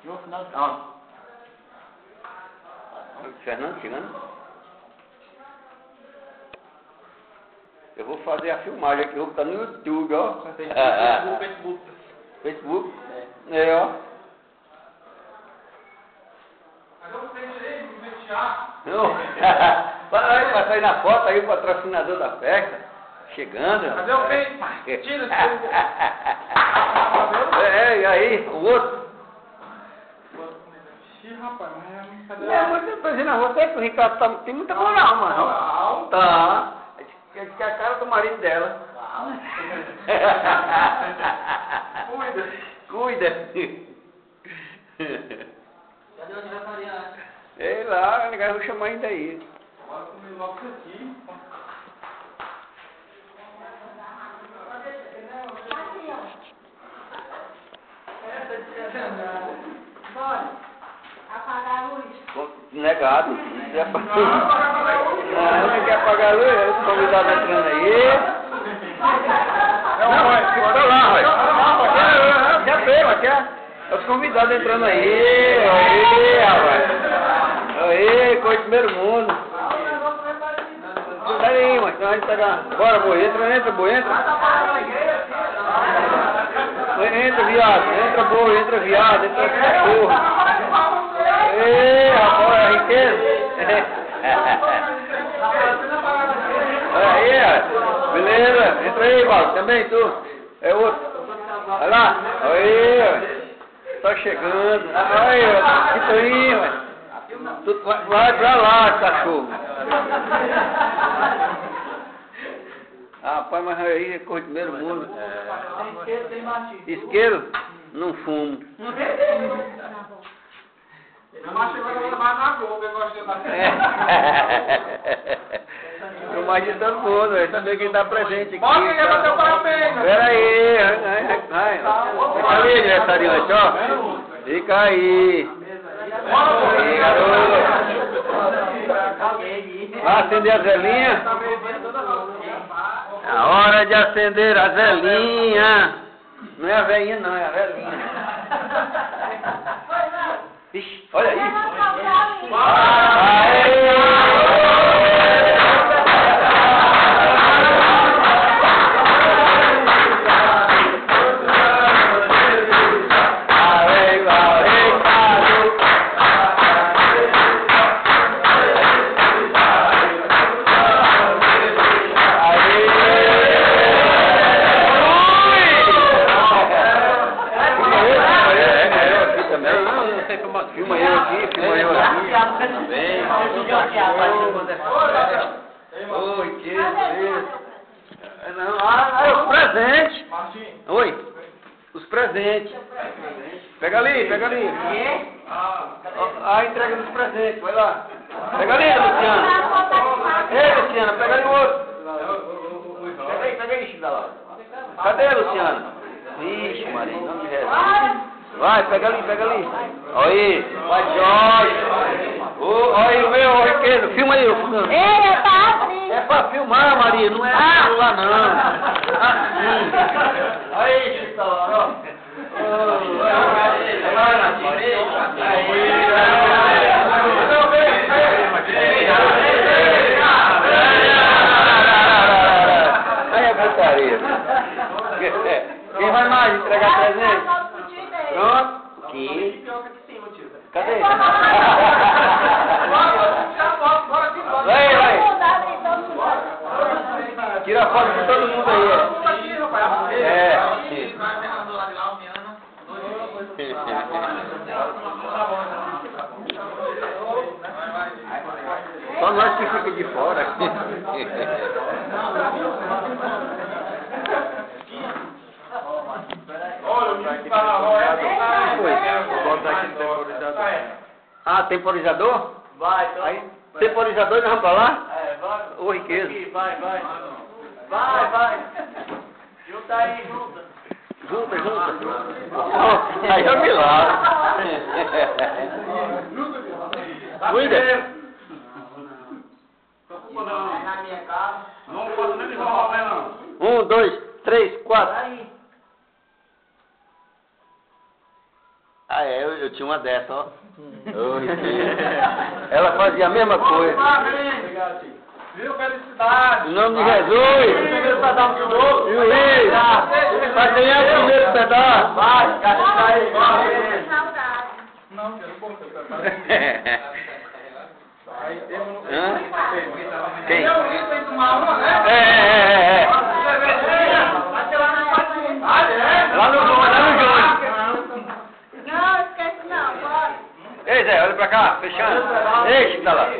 No final do ano. Fernando chegando. Eu vou fazer a filmagem aqui, vou botar no YouTube, ó. Facebook. Facebook? É, ó. Não. Vai sair na foto aí o patrocinador da festa. Chegando. Cadê o peito? Tira e aí, o outro? Ih, rapaz, mas cadê? Não, mas eu na você que o Ricardo tem muita moral, mano. Tá. Ele que é a cara do marido dela. Cuida. Cadê o aniversariante? Ei lá, eu vou chamar ainda aí. Bora comer logo isso aqui. Bora. Apagar a luz. Negado. Não quer apagar a luz? Os convidados entrando aí. Não, fica lá, já veio, aqui é. Os convidados entrando aí. Aí, rapaz. Aí, coisa do primeiro mundo. Peraí, mas então a gente pega. Bora, boi, entra, boi, entra. Entra, viado, entra, boi, entra, viado, entra, cachorro. Ei, rapaz, é riqueza. Aí, beleza, entra aí, Paulo, também tu. É outro. Vai lá, aí, tá chegando. Aí, fica aí, tu vai pra lá, cachorro. Rapaz, mas aí é coisa do primeiro mundo. Tem isqueiro, tem matinho. Isqueiro? Não fumo. Meu macho agora vai levar na Globo, eu gosto de levar. O mais de todo mundo, velho. Saber quem tá presente aqui. Bota aí, é teu parabéns. Pera aí, vai. Fica ali, aniversariante, ó. Fica aí. Aí, garoto. Vai acender as velhinhas? É a hora de acender as velhinhas. Não é a velhinha, não, é a velhinha. Ixi, olha aí. Filma eu aqui. Oi, que beleza. Não, os presentes. Oi, os presentes. Pega ali. A entrega dos presentes, vai lá. Pega ali, Luciana. Ei, Luciana, pega ali o outro. Pega aí, filho da lá. Cadê, Luciana? Ixi, Maria, não me resta. Vai, pega ali. Aí, vai, Jorge. Aí, o meu, riqueza, filma aí. Ei, tá assim. É pra filmar, Maria, não é celular, não. Assim. Aí, Chitão, ó. Aí é putaria. Quem vai mais entregar presente? Pronto. Aqui. Cadê? Vai. Tira a foto de todo mundo aí. Só nós que fica de fora. Ah, temporizador? Vai, então. Aí, temporizador, nós vamos pra lá? Vai. Ô, riqueza. Vai. Junta aí, junta. Junta. Aí é um milagre. Cuida. Na minha casa. Não posso nem enrolar mais não. 1, 2, 3, 4. Aí. Ah, é, eu tinha uma dessa, ó. Oi. Ela fazia a mesma coisa. Viu? Felicidade. Em nome de Jesus. Primeiro pedaço do bolo. E o rei. Vai ganhar o primeiro pedaço. Vai, cara, aí. Vai. Saudade. Não, eu não vou Aí temos... Hã? Quem? Eu tem que tomar uma, né? É. Vai ter lá no quarto. Lá no Júnior. Não, esquece não, bora. Ei, Zé, olha pra cá, fechando. Ei, Chico, tá lá.